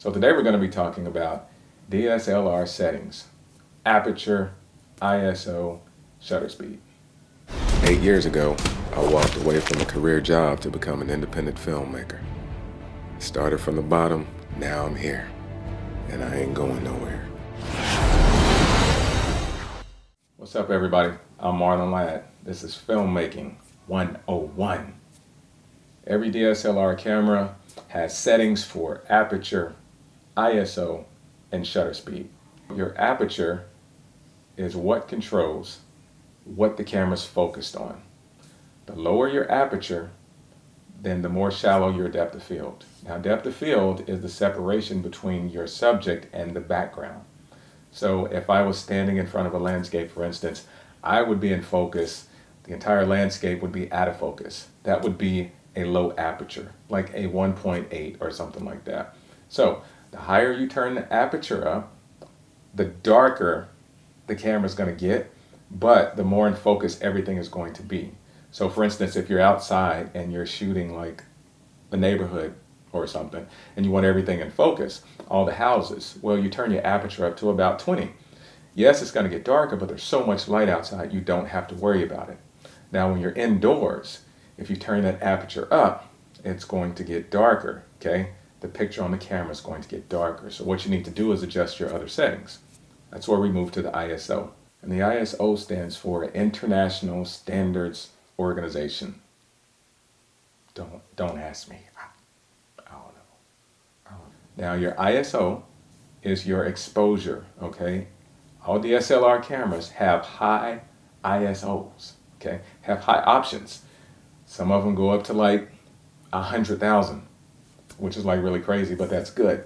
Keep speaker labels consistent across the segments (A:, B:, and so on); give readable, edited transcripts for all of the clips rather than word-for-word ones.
A: So today we're going to be talking about DSLR settings, aperture, ISO, shutter speed. 8 years ago, I walked away from a career job to become an independent filmmaker. Started from the bottom, now I'm here, and I ain't going nowhere. What's up everybody? I'm Marlon Ladd. This is Filmmaking 101. Every DSLR camera has settings for aperture, ISO, and shutter speed. Your aperture is what controls what the camera's focused on. The lower your aperture, then the more shallow your depth of field. Now, depth of field is the separation between your subject and the background. So if I was standing in front of a landscape, for instance, I would be in focus. The entire landscape would be out of focus. That would be a low aperture, like a 1.8 or something like that. So the higher you turn the aperture up, the darker the camera's going to get, but the more in focus everything is going to be. So for instance, if you're outside and you're shooting like the neighborhood or something, and you want everything in focus, all the houses, well, you turn your aperture up to about 20. Yes, it's going to get darker, but there's so much light outside, you don't have to worry about it. Now, when you're indoors, if you turn that aperture up, it's going to get darker, okay? The picture on the camera is going to get darker. So what you need to do is adjust your other settings. That's where we move to the ISO. And the ISO stands for International Standards Organization. Don't ask me. I don't know. Now your ISO is your exposure, okay? All DSLR cameras have high ISOs, okay? Have high options. Some of them go up to like 100,000. Which is like really crazy, but that's good.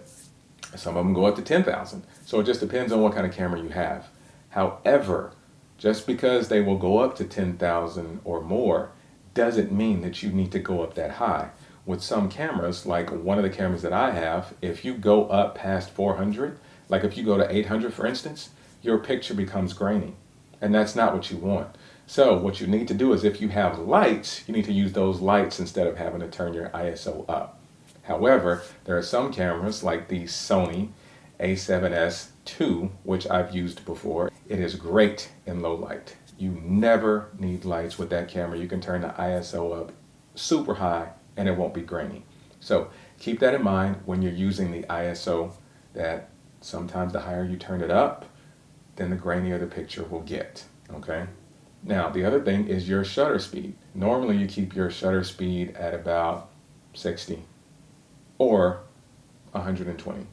A: Some of them go up to 10,000. So it just depends on what kind of camera you have. However, just because they will go up to 10,000 or more doesn't mean that you need to go up that high. With some cameras, like one of the cameras that I have, if you go up past 400, like if you go to 800 for instance, your picture becomes grainy. And that's not what you want. So what you need to do is if you have lights, you need to use those lights instead of having to turn your ISO up. However, there are some cameras like the Sony A7S II, which I've used before. It is great in low light. You never need lights with that camera. You can turn the ISO up super high and it won't be grainy. So keep that in mind when you're using the ISO, that sometimes the higher you turn it up, then the grainier the picture will get, okay? Now, the other thing is your shutter speed. Normally you keep your shutter speed at about 60. Or 120,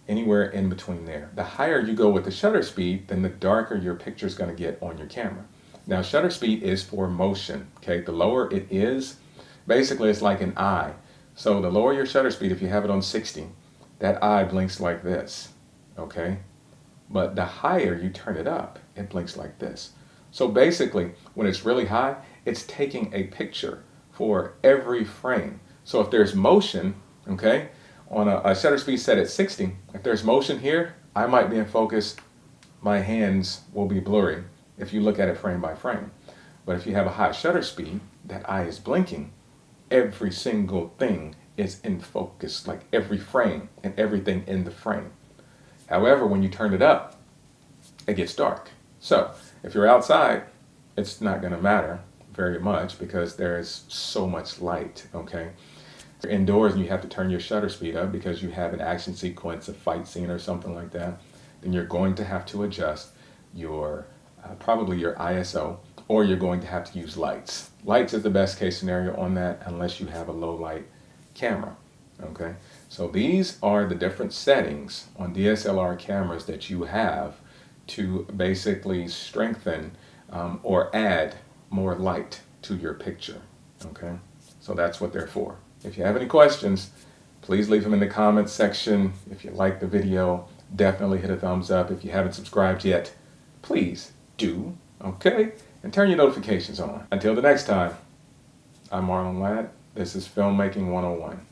A: anywhere in between there. The higher you go with the shutter speed, then the darker your picture is going to get on your camera. Now, shutter speed is for motion, okay? The lower it is, basically it's like an eye. So the lower your shutter speed, if you have it on 60, that eye blinks like this, okay? But the higher you turn it up, it blinks like this. So basically, when it's really high, it's taking a picture for every frame. So if there's motion, okay, on a shutter speed set at 60, if there's motion here, I might be in focus, my hands will be blurry if you look at it frame by frame. But if you have a high shutter speed, that eye is blinking, every single thing is in focus, like every frame and everything in the frame. However, when you turn it up, it gets dark. So if you're outside, it's not going to matter very much because there's so much light, okay? You're indoors and you have to turn your shutter speed up because you have an action sequence, a fight scene or something like that, then you're going to have to adjust your probably your ISO, or you're going to have to use lights. Lights is the best case scenario on that unless you have a low light camera, okay? So these are the different settings on DSLR cameras that you have to basically strengthen or add more light to your picture, okay? So that's what they're for. If you have any questions, please leave them in the comments section. If you like the video, definitely hit a thumbs up. If you haven't subscribed yet, please do, okay? And turn your notifications on. Until the next time, I'm Marlon Ladd. This is Filmmaking 101.